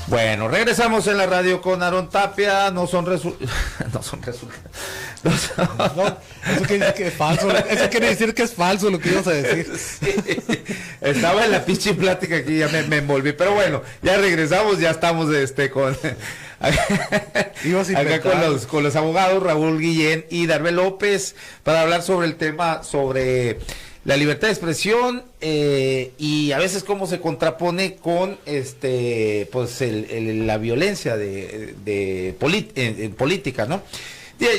Bueno, regresamos en la radio con Aarón Tapia. No son resultados. No, eso quiere decir que es falso. Eso quiere decir que es falso lo que ibas a decir. Sí, estaba en la pinche plática aquí, ya me envolví. Pero bueno, ya regresamos, ya estamos con acá con los abogados Raúl Guillén y Darbe López para hablar sobre el tema, sobre la libertad de expresión y a veces cómo se contrapone con pues la violencia en política, ¿no?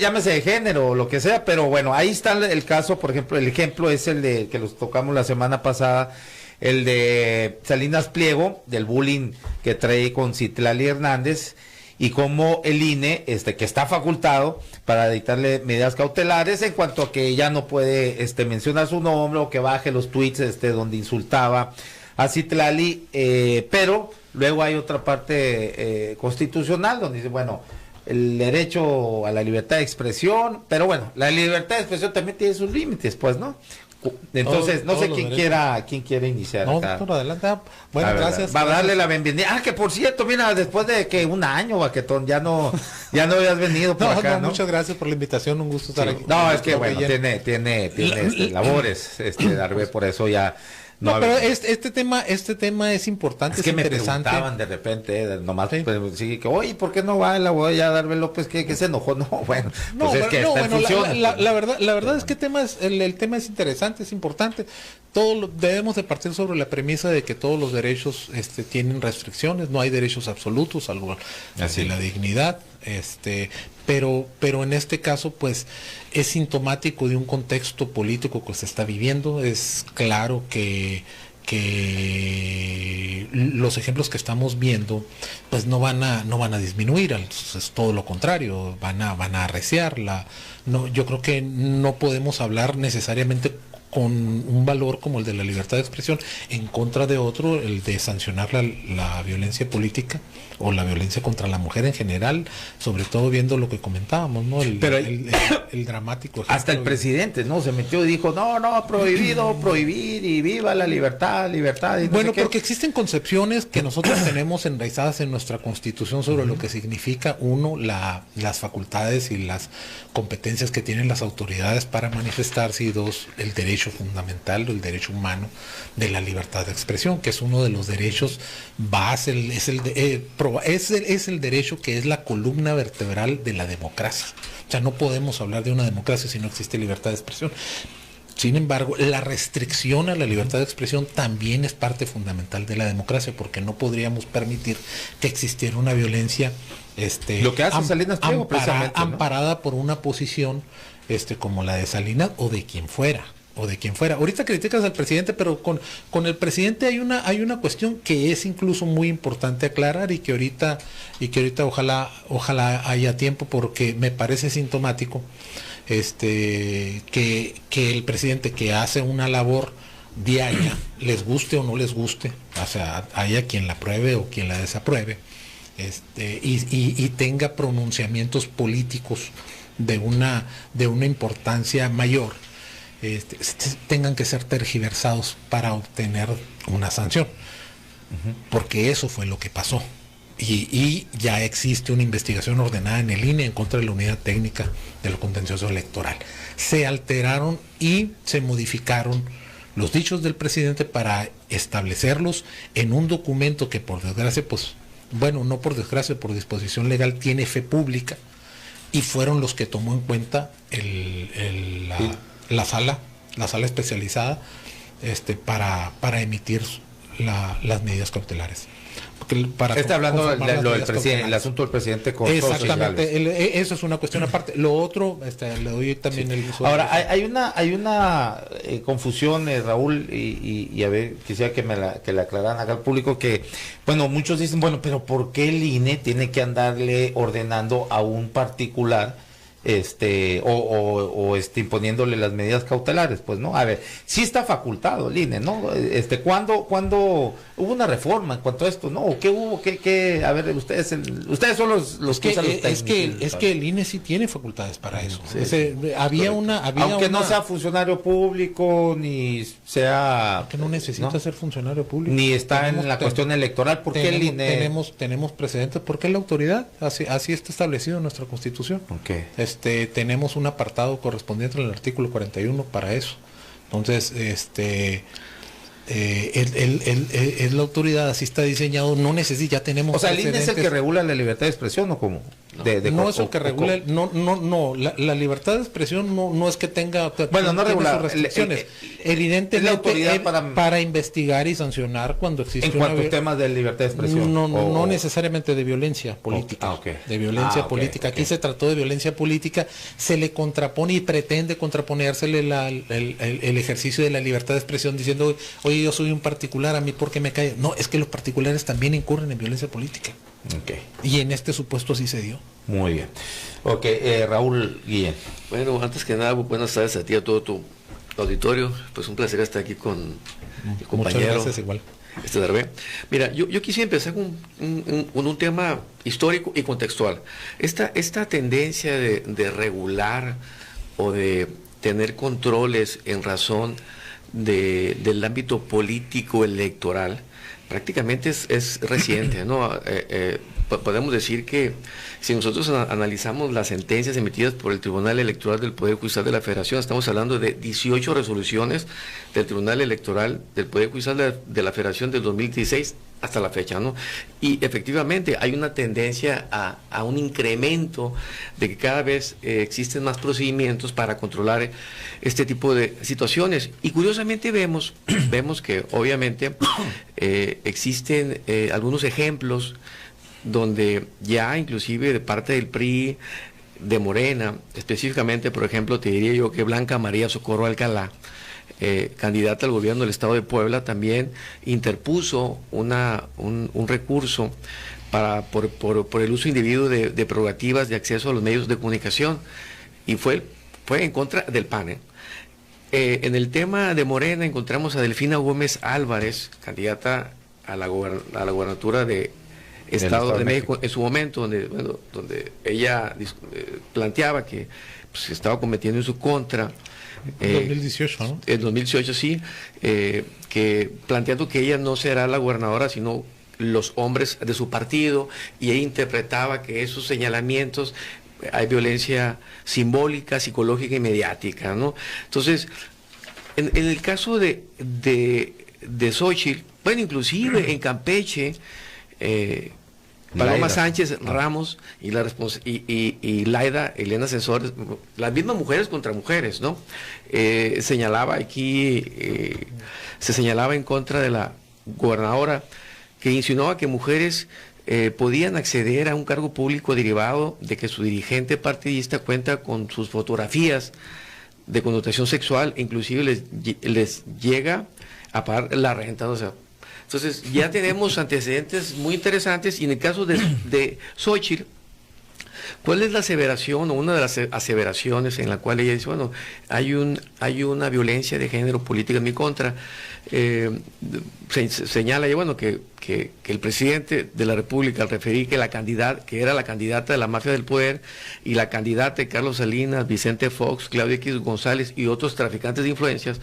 Llámese de género o lo que sea, pero bueno, ahí está el caso. Por ejemplo, el ejemplo es el de que los tocamos la semana pasada, el de Salinas Pliego, del bullying que trae con Citlali Hernández, y cómo el INE, que está facultado para dictarle medidas cautelares en cuanto a que ya no puede mencionar su nombre o que baje los tweets donde insultaba a Citlali, pero luego hay otra parte constitucional donde dice, bueno, el derecho a la libertad de expresión, pero bueno, la libertad de expresión también tiene sus límites, pues, ¿no? Entonces, no sé quién quiere iniciar. No, acá. por adelante. Bueno, gracias. Va a darle la bienvenida. Ah, que por cierto, mira, después de que un año, Baquetón, ya no habías venido por acá, ¿no? Muchas gracias por la invitación, un gusto estar aquí. No, es que bueno, tiene labores, Darbe, por eso ya. No, pero este tema es importante, es interesante. Me preguntaban de repente, nomás, sí. Pues, sí, que, oye, ¿por qué no va la voy a Darbe López? ¿Que se enojó? No, bueno, no, pues es que está en función. La verdad es que el tema es interesante, es importante. Debemos de partir sobre la premisa de que todos los derechos tienen restricciones, no hay derechos absolutos, salvo así la dignidad, pero en este caso pues es sintomático de un contexto político que se está viviendo. Es claro que los ejemplos que estamos viendo pues no van a disminuir, es todo lo contrario, van a arreciar. Yo creo que no podemos hablar necesariamente con un valor como el de la libertad de expresión en contra de otro, el de sancionar la violencia política o la violencia contra la mujer en general, sobre todo viendo lo que comentábamos, ¿no? El dramático ejemplo. Hasta el presidente, ¿no? Se metió y dijo, no, prohibido, prohibir y viva la libertad. Y no bueno, porque existen concepciones que nosotros tenemos enraizadas en nuestra Constitución sobre lo que significa, uno, las facultades y las competencias que tienen las autoridades para manifestarse, y dos, el derecho fundamental, el derecho humano de la libertad de expresión, que es uno de los derechos base, es el derecho que es la columna vertebral de la democracia. O sea, no podemos hablar de una democracia si no existe libertad de expresión. Sin embargo, la restricción a la libertad de expresión también es parte fundamental de la democracia, porque no podríamos permitir que existiera una violencia lo que hace Salinas Pliego, amparada por una posición como la de Salinas o de quien fuera. Ahorita criticas al presidente, pero con el presidente hay una cuestión que es incluso muy importante aclarar y que ahorita ojalá haya tiempo, porque me parece sintomático que el presidente, que hace una labor diaria, les guste o no les guste, o sea, haya quien la apruebe o quien la desapruebe, y tenga pronunciamientos políticos de una importancia mayor, tengan que ser tergiversados para obtener una sanción, porque eso fue lo que pasó, y ya existe una investigación ordenada en el INE en contra de la unidad técnica de lo contencioso electoral. Se alteraron y se modificaron los dichos del presidente para establecerlos en un documento que, por desgracia, no por desgracia, por disposición legal, tiene fe pública, y fueron los que tomó en cuenta la sala especializada para emitir las medidas cautelares. Está hablando el asunto del presidente con exactamente, eso es una cuestión aparte. Lo otro, le doy también el uso. Ahora, hay una confusión, Raúl, y a ver, quisiera que le aclararan acá al público, que, bueno, muchos dicen, bueno, pero ¿por qué el INE tiene que andarle ordenando a un particular imponiéndole las medidas cautelares, pues, ¿no? A ver, sí está facultado el INE, ¿no? ¿Cuándo hubo una reforma en cuanto a esto, no? ¿Qué hubo? A ver, ustedes son los que usan los técnicos. Es que el INE sí tiene facultades para eso. Sí. Aunque no sea funcionario público, ni sea... Que no necesita ser funcionario público. Ni está en la cuestión electoral, ¿por qué el INE? Tenemos precedentes, porque es la autoridad, así está establecido en nuestra Constitución. Okay. Tenemos un apartado correspondiente al artículo 41 para eso. Entonces, es la autoridad, así está diseñado, no necesita, ya tenemos. O sea, el INE es el que regula la libertad de expresión, ¿o cómo? No es el que regula, la libertad de expresión no es que tenga, bueno, no regula sus restricciones. Evidentemente, es la autoridad para investigar y sancionar cuando existe en cuanto a temas de libertad de expresión. No necesariamente de violencia política. De violencia política. Aquí se trató de violencia política, se le contrapone y pretende contraponérsele el ejercicio de la libertad de expresión diciendo, oye, yo soy un particular, a mí ¿por qué me cae? No, es que los particulares también incurren en violencia política. Okay. Y en este supuesto así se dio. Muy bien. Ok, Raúl Guillén. Bueno, antes que nada, buenas tardes a ti y a todo tu auditorio. Pues un placer estar aquí con mi compañero. Muchas gracias, igual. Darvé. Mira, yo quisiera empezar con un tema histórico y contextual. Esta tendencia de regular o de tener controles en razón del ámbito político electoral prácticamente es reciente, ¿no? Podemos decir que si nosotros analizamos las sentencias emitidas por el Tribunal Electoral del Poder Judicial de la Federación, estamos hablando de 18 resoluciones del Tribunal Electoral del Poder Judicial de la Federación del 2016 hasta la fecha, ¿no? Y efectivamente hay una tendencia a un incremento de que cada vez existen más procedimientos para controlar este tipo de situaciones. Y curiosamente vemos que obviamente existen algunos ejemplos donde ya inclusive de parte del PRI, de Morena, específicamente, por ejemplo, te diría yo que Blanca María Socorro Alcalá, candidata al gobierno del Estado de Puebla, también interpuso un recurso por el uso indebido de prerrogativas de acceso a los medios de comunicación, y fue en contra del PAN. En el tema de Morena encontramos a Delfina Gómez Álvarez, candidata a la gobernatura de Estado de México en su momento, donde ella planteaba que pues, estaba cometiendo en su contra. En 2018, ¿no? En 2018, sí, que planteando que ella no será la gobernadora, sino los hombres de su partido, y ella interpretaba que esos señalamientos hay violencia simbólica, psicológica y mediática, ¿no? Entonces, en el caso de Xóchitl, bueno, inclusive en Campeche, Paloma Laida Sánchez Ramos y Laida Elena Censores, las mismas mujeres contra mujeres, ¿no? Se señalaba en contra de la gobernadora, que insinuaba que mujeres podían acceder a un cargo público derivado de que su dirigente partidista cuenta con sus fotografías de connotación sexual, inclusive les llega a pagar la renta, o sea. Entonces ya tenemos antecedentes muy interesantes, y en el caso de Xóchitl, ¿cuál es la aseveración o una de las aseveraciones en la cual ella dice, bueno, hay una violencia de género política en mi contra? Señala ella, bueno, que el presidente de la República, al referir que era la candidata de la mafia del poder, y la candidata de Carlos Salinas, Vicente Fox, Claudia X González y otros traficantes de influencias,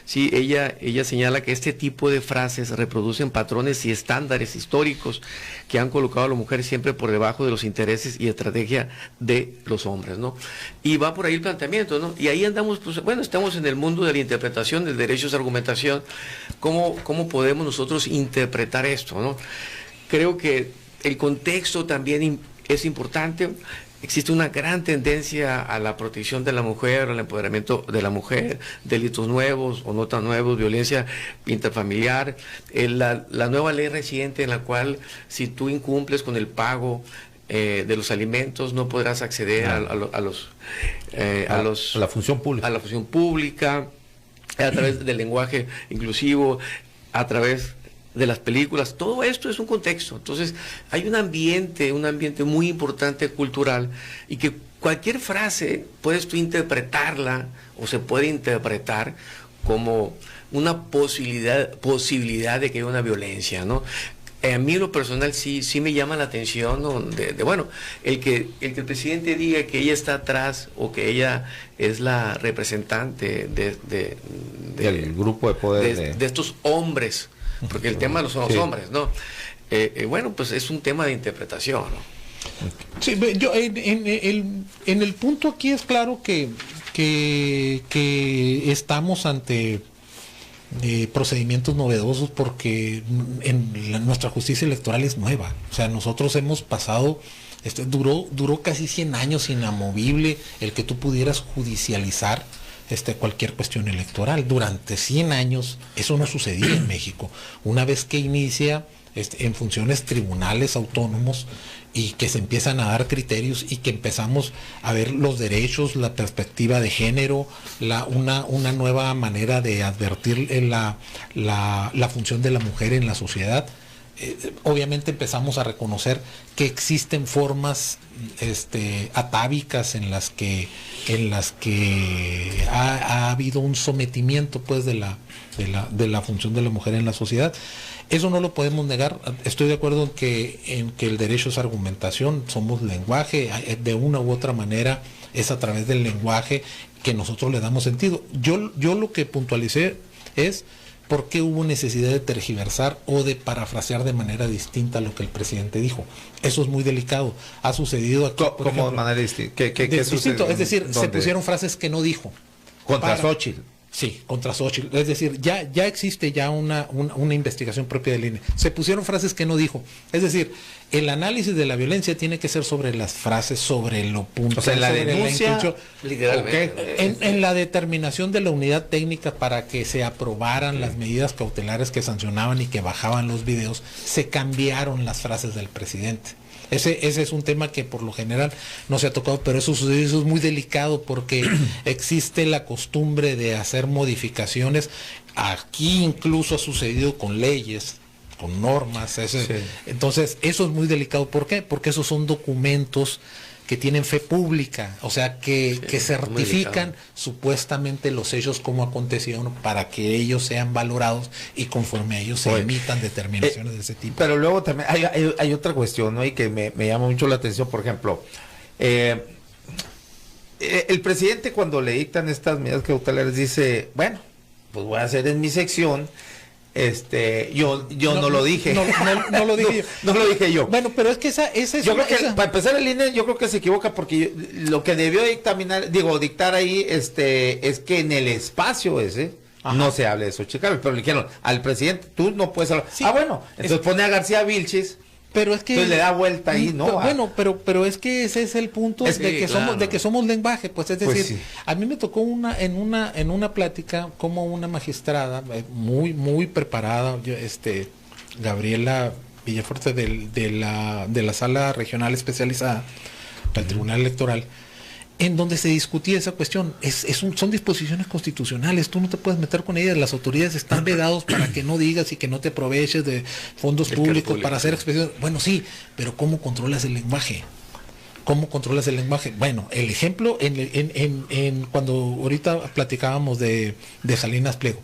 sí, ella señala que este tipo de frases reproducen patrones y estándares históricos que han colocado a la mujer siempre por debajo de los intereses y estrategia de los hombres, ¿no? Y va por ahí el planteamiento, ¿no? Y ahí andamos, pues, bueno, estamos en el mundo de la interpretación del derecho de argumentación. ¿Cómo podemos nosotros interpretar esto, ¿no? Creo que el contexto también es importante. Existe una gran tendencia a la protección de la mujer, al empoderamiento de la mujer, delitos nuevos o no tan nuevos, violencia intrafamiliar, la nueva ley reciente en la cual si tú incumples con el pago de los alimentos no podrás acceder a la función pública. A la función pública, a través del lenguaje inclusivo, a través de las películas, todo esto es un contexto. Entonces, hay un ambiente muy importante cultural, y que cualquier frase puedes tú interpretarla, o se puede interpretar como una posibilidad de que haya una violencia, ¿no? A mí en lo personal sí me llama la atención, ¿no? Bueno, el que el presidente diga que ella está atrás, o que ella es la representante del grupo de poder de estos hombres, porque el tema no son los hombres, ¿no? Bueno, pues es un tema de interpretación, ¿no? Sí, yo en el punto aquí es claro que estamos ante procedimientos novedosos, porque nuestra justicia electoral es nueva. O sea, nosotros hemos pasado, duró casi 100 años inamovible el que tú pudieras judicializar cualquier cuestión electoral. Durante 100 años eso no sucedía en México. Una vez que inicia en funciones tribunales autónomos, y que se empiezan a dar criterios, y que empezamos a ver los derechos, la perspectiva de género, una nueva manera de advertir la función de la mujer en la sociedad, obviamente empezamos a reconocer que existen formas atávicas en las que ha habido un sometimiento, pues, de la función de la mujer en la sociedad. Eso no lo podemos negar. Estoy de acuerdo en que el derecho es argumentación, somos lenguaje, de una u otra manera es a través del lenguaje que nosotros le damos sentido. Yo lo que puntualicé es por qué hubo necesidad de tergiversar o de parafrasear de manera distinta lo que el presidente dijo. Eso es muy delicado. Ha sucedido aquí. ¿Cómo de manera distinta? ¿Qué distinto? Es decir, ¿dónde? Se pusieron frases que no dijo. Contra Xóchitl. Sí, contra Xóchitl. Es decir, ya existe ya una investigación propia del INE. Se pusieron frases que no dijo. Es decir, el análisis de la violencia tiene que ser sobre las frases, sobre lo puntual, o sea, la sobre denuncia, literalmente. En la determinación de la unidad técnica para que se aprobaran las medidas cautelares que sancionaban y que bajaban los videos, se cambiaron las frases del presidente. Ese es un tema que por lo general no se ha tocado, pero eso es muy delicado, porque existe la costumbre de hacer modificaciones. Aquí incluso ha sucedido con leyes, con normas. Entonces, eso es muy delicado. ¿Por qué? Porque esos son documentos que tienen fe pública, o sea, que certifican supuestamente los hechos como acontecieron, para que ellos sean valorados y conforme a ellos se emitan determinaciones de ese tipo. Pero luego también hay otra cuestión, ¿no? Y que me llama mucho la atención. Por ejemplo, el presidente, cuando le dictan estas medidas cautelares, dice, bueno, pues voy a hacer en mi sección. Yo no lo dije. No lo dije yo. No lo dije yo. Bueno, pero es que esa yo creo que para empezar el INE, yo creo que se equivoca, porque lo que debió dictar ahí, es que en el espacio ese no se hable de Xóchitl Gálvez, pero le dijeron al presidente, tú no puedes hablar. Sí, bueno, entonces pone a García Vilchis. Pero es que entonces le da vuelta ahí, ¿no? Pero es que ese es el punto de que somos lenguaje, pues, es decir, a mí me tocó en una plática como una magistrada muy preparada, Gabriela Villafuerte de la Sala Regional Especializada para el Tribunal Electoral, en donde se discutía esa cuestión. Son disposiciones constitucionales, tú no te puedes meter con ellas, las autoridades están vedados para que no digas y que no te aproveches de fondos públicos para hacer expresiones. Bueno, sí, pero ¿cómo controlas el lenguaje? ¿Cómo controlas el lenguaje? Bueno, el ejemplo, cuando ahorita platicábamos de Salinas Pliego,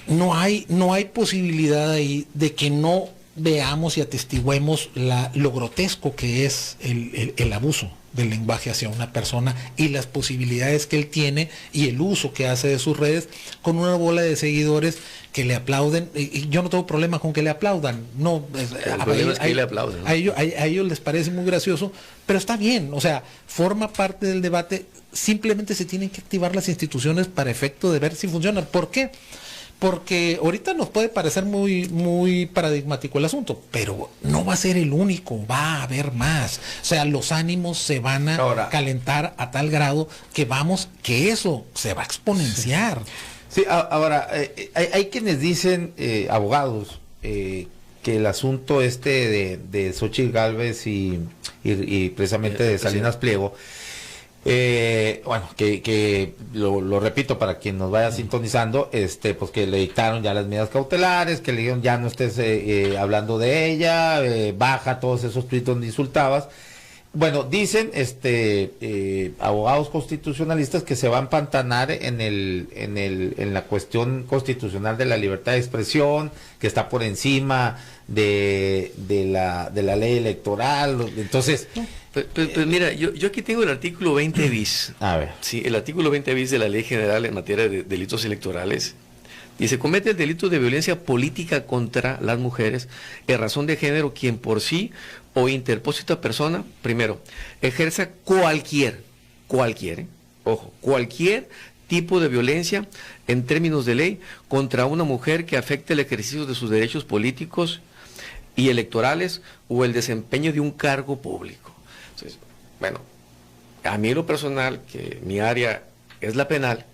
no hay posibilidad ahí de que no veamos y atestiguemos lo grotesco que es el abuso del lenguaje hacia una persona, y las posibilidades que él tiene y el uso que hace de sus redes, con una bola de seguidores que le aplauden. Y yo no tengo problema con que le aplaudan, no, le aplauden, ¿no? A ellos les parece muy gracioso, pero está bien, o sea, forma parte del debate. Simplemente se tienen que activar las instituciones para efecto de ver si funcionan. ¿Por qué? Porque ahorita nos puede parecer muy paradigmático el asunto, pero no va a ser el único, va a haber más. O sea, los ánimos se van a calentar a tal grado que eso se va a exponenciar. Sí, ahora, hay quienes dicen, abogados, que el asunto de Xóchitl Gálvez y precisamente de Salinas Pliego, Bueno, que lo repito para quien nos vaya sintonizando, pues que le dictaron ya las medidas cautelares, que le dijeron ya no estés hablando de ella, baja todos esos tweets donde insultabas. Bueno, dicen abogados constitucionalistas que se va a empantanar en la cuestión constitucional de la libertad de expresión, que está por encima de la ley electoral. Entonces, pues mira, yo aquí tengo el artículo 20 bis. A ver. Sí, el artículo 20 bis de la Ley General en materia de delitos electorales. Dice, comete el delito de violencia política contra las mujeres en razón de género quien por sí o interpósita persona, primero, ejerza cualquier tipo de violencia en términos de ley contra una mujer que afecte el ejercicio de sus derechos políticos y electorales o el desempeño de un cargo público. Entonces, bueno, a mí en lo personal, que mi área es la penal,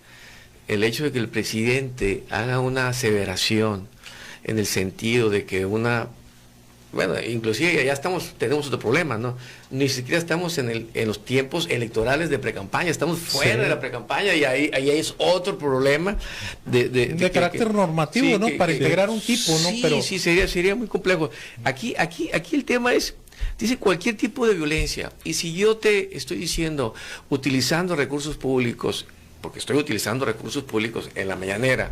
el hecho de que el presidente haga una aseveración en el sentido de que bueno, inclusive ya tenemos otro problema, ¿no? Ni siquiera estamos en los tiempos electorales de precampaña, estamos fuera de la precampaña y ahí es otro problema de carácter normativo, ¿no? Para integrar un tipo, ¿no? Sí, pero sí, sería muy complejo. Aquí el tema es, dice cualquier tipo de violencia, y si yo te estoy diciendo utilizando recursos públicos, porque estoy utilizando recursos públicos en la mañanera,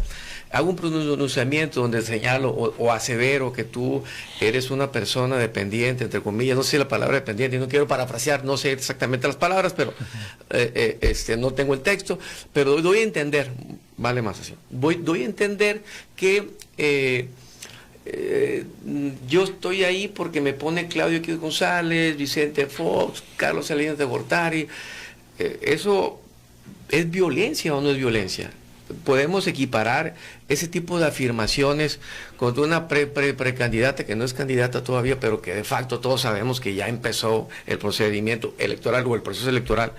hago un pronunciamiento donde señalo o asevero que tú eres una persona dependiente, entre comillas, no sé la palabra dependiente, no quiero parafrasear, no sé exactamente las palabras, pero no tengo el texto, pero doy a entender, vale más así, doy a entender que yo estoy ahí porque me pone Claudio X González, Vicente Fox, Carlos Salinas de Gortari, eso... ¿Es violencia o no es violencia? Podemos equiparar ese tipo de afirmaciones contra una precandidata que no es candidata todavía, pero que de facto todos sabemos que ya empezó el procedimiento electoral o el proceso electoral.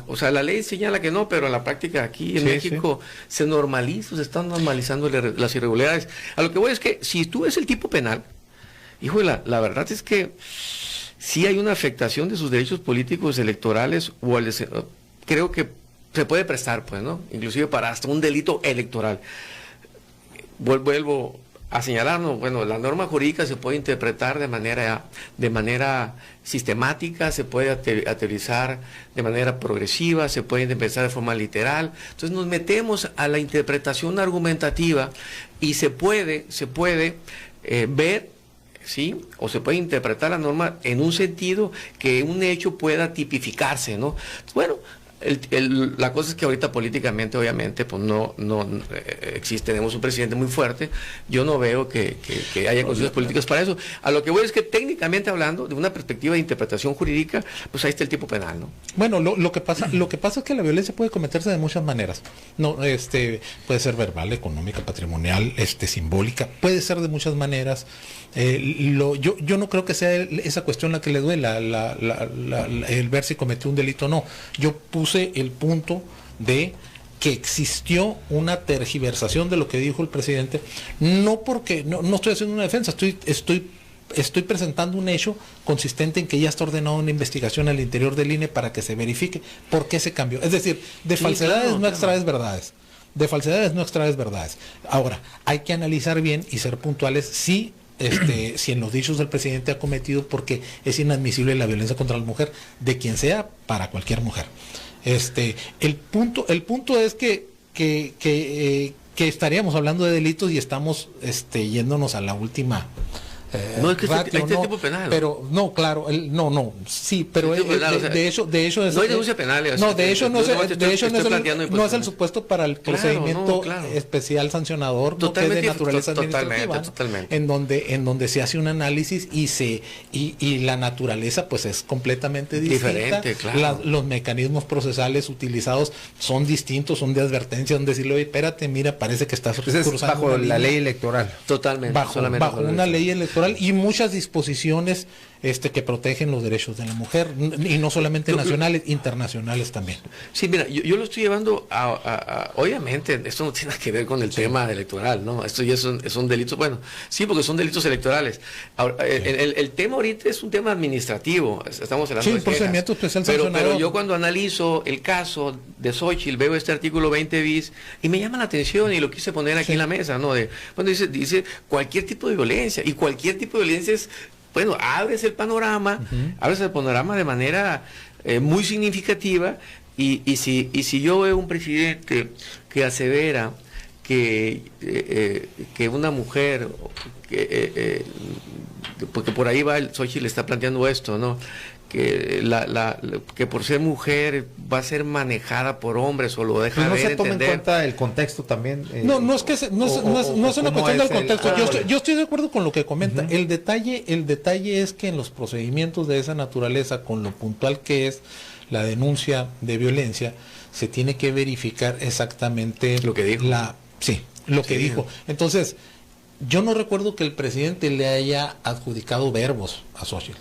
O sea, la ley señala que no, pero en la práctica aquí en México se están normalizando las irregularidades. A lo que voy es que si tú ves el tipo penal, híjole, la verdad es que sí hay una afectación de sus derechos políticos electorales creo que se puede prestar, pues, ¿no? Inclusive para hasta un delito electoral. Vuelvo a señalarnos, bueno, la norma jurídica se puede interpretar de manera sistemática, se puede aterrizar de manera progresiva, se puede interpretar de forma literal. Entonces nos metemos a la interpretación argumentativa y se puede ver, ¿sí? O se puede interpretar la norma en un sentido que un hecho pueda tipificarse, ¿no? Bueno, la cosa es que ahorita políticamente, obviamente, pues no existe, tenemos un presidente muy fuerte, yo no veo que haya condiciones políticas para eso. A lo que voy es que técnicamente hablando, de una perspectiva de interpretación jurídica, pues ahí está el tipo penal, ¿no? Bueno, lo que pasa es que la violencia puede cometerse de muchas maneras. No, puede ser verbal, económica, patrimonial, simbólica, puede ser de muchas maneras. Yo no creo que sea esa cuestión la que le duela, el ver si cometió un delito o no. Yo puse el punto de que existió una tergiversación de lo que dijo el presidente, no porque no estoy haciendo una defensa, estoy presentando un hecho consistente en que ya está ordenada una investigación al interior del INE para que se verifique por qué se cambió. Es decir, de falsedades no extraes verdades. De falsedades no extraes verdades. Ahora, hay que analizar bien y ser puntuales si en los dichos del presidente ha cometido, porque es inadmisible la violencia contra la mujer, de quien sea, para cualquier mujer. El punto es que estaríamos hablando de delitos y estamos yéndonos a la última no, es que ratio, este tipo penal. Pero no, claro, sí, pero de hecho es, no hay denuncia penal. No, de hecho no es el supuesto para el procedimiento especial sancionador, totalmente, que es de naturaleza administrativa, totalmente. En donde se hace un análisis y la naturaleza pues es completamente distinta. Diferente, claro. Los mecanismos procesales utilizados son distintos, son de advertencia, donde decirle, oye, espérate, mira, parece que estás cruzando bajo la ley electoral. Totalmente. Bajo una ley electoral y muchas disposiciones que protegen los derechos de la mujer, y no solamente nacionales, internacionales también. Sí, mira, yo lo estoy llevando obviamente, esto no tiene que ver con el tema electoral, ¿no? Esto ya son delitos, bueno, sí, porque son delitos electorales. Ahora, el tema ahorita es un tema administrativo, estamos hablando de procedimiento especial pero yo cuando analizo el caso de Xóchitl, veo este artículo 20 bis y me llama la atención y lo quise poner aquí en la mesa, ¿no? Bueno, dice cualquier tipo de violencia, y cualquier tipo de violencia es, bueno, abres el panorama de manera muy significativa, y si yo veo un presidente que asevera que una mujer, porque por ahí va Xóchitl le está planteando esto, ¿no? Que que por ser mujer va a ser manejada por hombres, o lo deja no ver, se toma entender. en cuenta el contexto también. No es que no es una cuestión del contexto. Yo estoy de acuerdo con lo que comenta. El detalle es que en los procedimientos de esa naturaleza, con lo puntual que es la denuncia de violencia, se tiene que verificar exactamente lo que dijo. Lo que dijo. Entonces, yo no recuerdo que el presidente le haya adjudicado verbos a Xóchitl.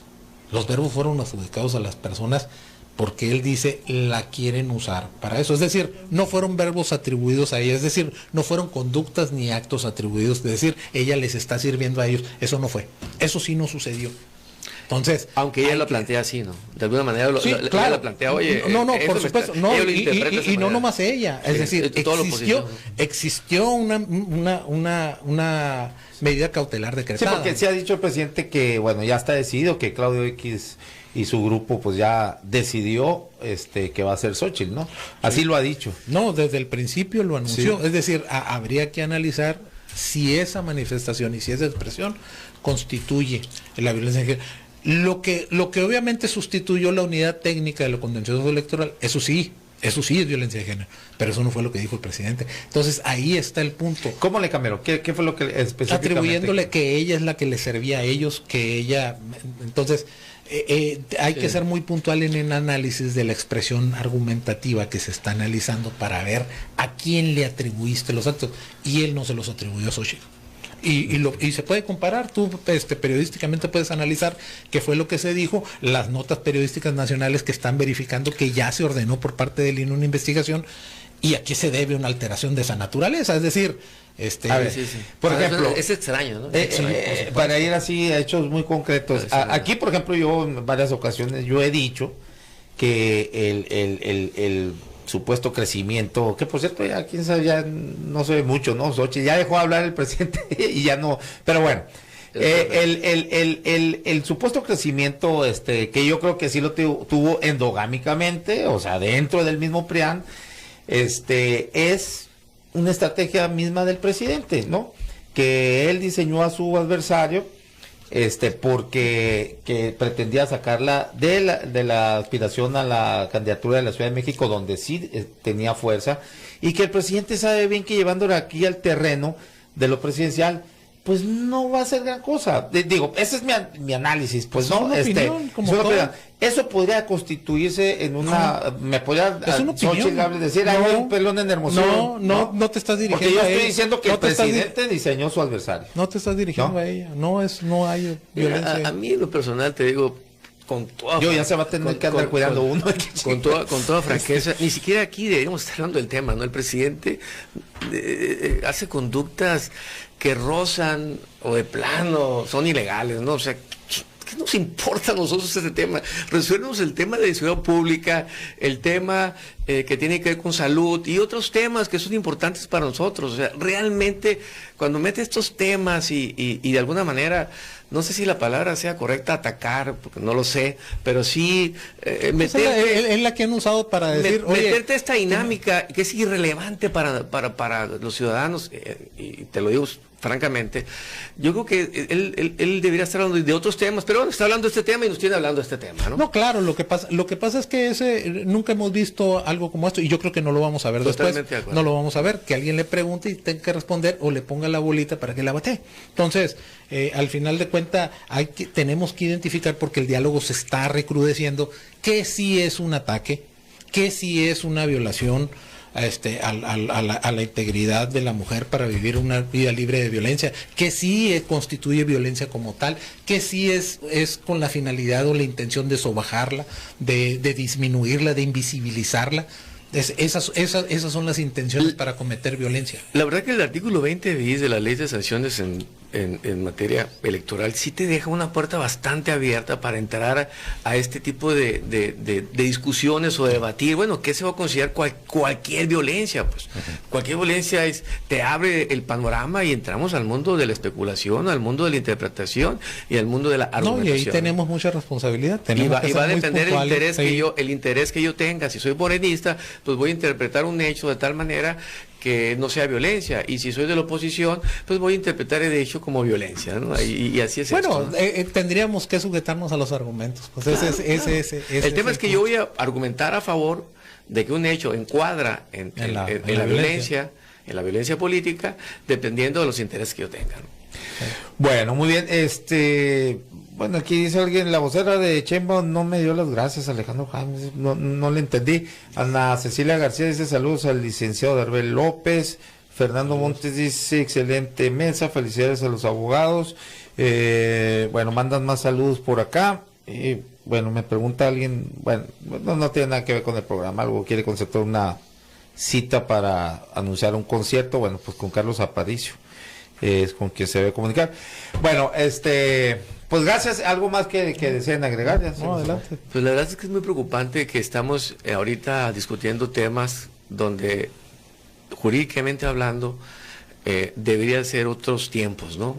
Los verbos fueron adjudicados a las personas porque él dice la quieren usar para eso. Es decir, no fueron verbos atribuidos a ella, es decir, no fueron conductas ni actos atribuidos, es decir, ella les está sirviendo a ellos. Eso no fue. Eso sí no sucedió. Entonces, aunque ella lo plantea así, ¿no? De alguna manera claro, ella lo plantea, oye, no, por supuesto, y no nomás ella, es decir, existió una medida cautelar decretada. Sí, porque se ha dicho el presidente que, bueno, ya está decidido que Claudio X y su grupo pues ya decidió que va a ser Xóchitl, ¿no? Así lo ha dicho. No, desde el principio lo anunció, es decir, habría que analizar si esa manifestación y si esa expresión constituye la violencia de género. Lo que obviamente sustituyó la unidad técnica de lo contencioso electoral, eso sí es violencia de género, pero eso no fue lo que dijo el presidente. Entonces ahí está el punto. ¿Cómo le cambiaron? ¿Qué fue lo que específicamente? Atribuyéndole que ella es la que le servía a ellos, que ella... Entonces hay que ser muy puntual en el análisis de la expresión argumentativa que se está analizando para ver a quién le atribuiste los actos, y él no se los atribuyó a Xóchitl. Y se puede comparar, tú periodísticamente puedes analizar qué fue lo que se dijo, las notas periodísticas nacionales que están verificando que ya se ordenó por parte del INE una investigación, y a qué se debe una alteración de esa naturaleza, es decir, a ver, por ejemplo, es extraño, ¿no? Para ir así a hechos muy concretos, aquí por ejemplo yo en varias ocasiones yo he dicho que el supuesto crecimiento, que por cierto ya quién sabe, ya no se ve mucho, ¿no? Xóchitl ya dejó hablar el presidente y ya no, pero bueno, el supuesto crecimiento que yo creo que sí lo tuvo endogámicamente, o sea, dentro del mismo PRIAN, es una estrategia misma del presidente, ¿no? Que él diseñó a su adversario, porque que pretendía sacarla de la aspiración a la candidatura de la Ciudad de México, donde sí tenía fuerza, y que el presidente sabe bien que llevándola aquí al terreno de lo presidencial, pues no va a ser gran cosa. Digo, ese es mi análisis, pues no, eso podría constituirse en una, me podría decir, hay un pelón en Hermosillo. No te estás dirigiendo. Porque yo estoy diciendo que el presidente diseñó su adversario. No te estás dirigiendo a ella, no hay violencia. A mí en lo personal te digo, con toda ya se va a tener que andar cuidando uno. Con toda franqueza, ni siquiera aquí deberíamos estar hablando del tema, ¿no? El presidente hace conductas que rozan o de plano son ilegales, ¿no? O sea, ¿qué nos importa a nosotros este tema? Resuélvenos el tema de seguridad pública, el tema que tiene que ver con salud y otros temas que son importantes para nosotros. O sea, realmente cuando mete estos temas y de alguna manera, no sé si la palabra sea correcta, atacar, porque no lo sé, pero sí meterte, es la que han usado para decir, meterte esta dinámica que es irrelevante para los ciudadanos, y te lo digo francamente. Yo creo que él debería estar hablando de otros temas, pero bueno, está hablando de este tema y nos tiene hablando de este tema, ¿no? No, claro, lo que pasa es que nunca hemos visto algo como esto, y yo creo que no lo vamos a ver después. No lo vamos a ver, que alguien le pregunte y tenga que responder, o le ponga la bolita para que la bate. Entonces, al final de cuentas, tenemos que identificar, porque el diálogo se está recrudeciendo, que sí es un ataque, que sí es una violación a la integridad de la mujer para vivir una vida libre de violencia, que sí constituye violencia como tal, que sí es con la finalidad o la intención de sobajarla, de disminuirla, de invisibilizarla. Esas son las intenciones para cometer violencia. La verdad que el artículo 20 bis de la ley de sanciones en materia electoral sí te deja una puerta bastante abierta para entrar a este tipo de discusiones o debatir, bueno, ¿qué se va a considerar cualquier violencia? Pues cualquier violencia te abre el panorama y entramos al mundo de la especulación, al mundo de la interpretación y al mundo de la argumentación. No, y ahí tenemos mucha responsabilidad. Y va a depender el interés que yo tenga. Si soy morenista, pues voy a interpretar un hecho de tal manera que no sea violencia, y si soy de la oposición, pues voy a interpretar el hecho como violencia, ¿no? Y así es. Bueno, esto, ¿no? Tendríamos que sujetarnos a los argumentos. Pues el tema es que yo voy a argumentar a favor de que un hecho encuadra en la violencia, en la violencia política, dependiendo de los intereses que yo tenga, ¿no? Bueno, muy bien. Bueno, aquí dice alguien, la vocera de Sheinbaum no me dio las gracias, Alejandro James, no le entendí. Ana Cecilia García dice saludos al licenciado Darbel López. Fernando Montes dice excelente mesa, felicidades a los abogados. Bueno, mandan más saludos por acá. Bueno, me pregunta alguien, bueno, no tiene nada que ver con el programa, algo quiere concertar una cita para anunciar un concierto, bueno, pues con Carlos Aparicio, es con quien se debe comunicar. Bueno, pues gracias. ¿Algo más que deseen agregar? Ya, no, adelante. Pues la verdad es que es muy preocupante que estamos ahorita discutiendo temas donde jurídicamente hablando debería ser otros tiempos, ¿no?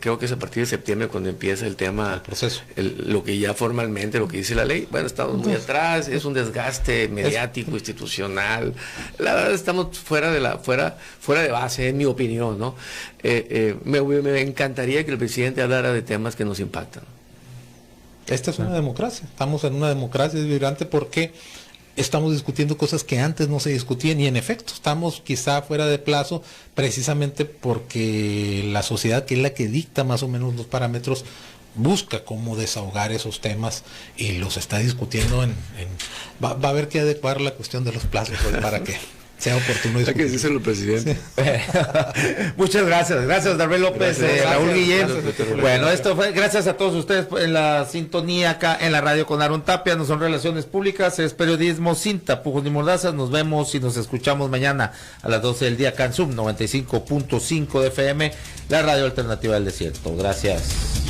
Creo que es a partir de septiembre cuando empieza el tema, el proceso, lo que ya formalmente, lo que dice la ley. Bueno, estamos muy atrás, es un desgaste mediático, institucional. La verdad estamos fuera de base, en mi opinión, ¿no? Me encantaría que el presidente hablara de temas que nos impactan. Esta es una democracia, estamos en una democracia vibrante porque estamos discutiendo cosas que antes no se discutían y en efecto estamos quizá fuera de plazo precisamente porque la sociedad, que es la que dicta más o menos los parámetros, busca cómo desahogar esos temas y los está discutiendo va a haber que adecuar la cuestión de los plazos para que sea oportuno. Hay que decírselo al presidente. Sí. Muchas gracias Darbel López, Raúl Guillén. Bueno, esto fue, gracias a todos ustedes en la sintonía acá en la radio con Aaron Tapia. No son relaciones públicas, es periodismo sin tapujos ni mordazas. Nos vemos y nos escuchamos mañana a las 12 del día acá en Zoom 95.5 de FM, la radio alternativa del desierto. Gracias.